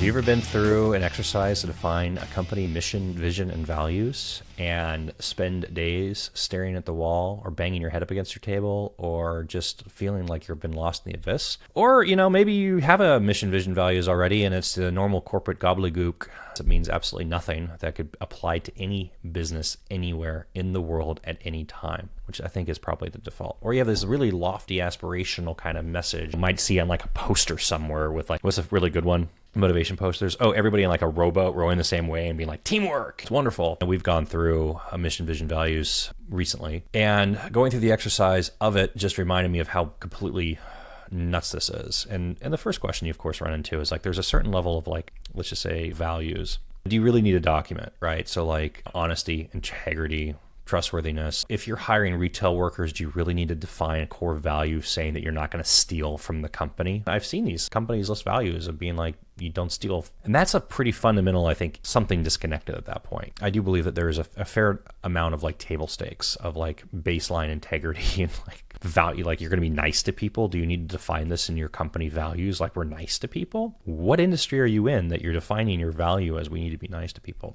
Have you ever been through an exercise to define a company mission, vision, and values and spend days staring at the wall or banging your head up against your table or just feeling like you've been lost in the abyss? Or, maybe you have a mission, vision, values already and it's the normal corporate gobbledygook. It means absolutely nothing that could apply to any business anywhere in the world at any time, which I think is probably the default. Or you have this really lofty aspirational kind of message you might see on like a poster somewhere with like, what's a really good one? Motivation posters. Oh, everybody in like a rowboat rowing the same way and being like, teamwork. It's wonderful. And we've gone through a mission, vision, values recently, and going through the exercise of it just reminded me of how completely nuts this is. And the first question you of course run into is like, there's a certain level of like, let's just say values. Do you really need a document, right? So like honesty, integrity, trustworthiness. If you're hiring retail workers, do you really need to define a core value saying that you're not going to steal from the company? I've seen these companies list values of being like, you don't steal. And that's a pretty fundamental, I think, something disconnected at that point. I do believe that there is a fair amount of like table stakes of like baseline integrity and like value. Like you're going to be nice to people. Do you need to define this in your company values? Like we're nice to people? What industry are you in that you're defining your value as we need to be nice to people?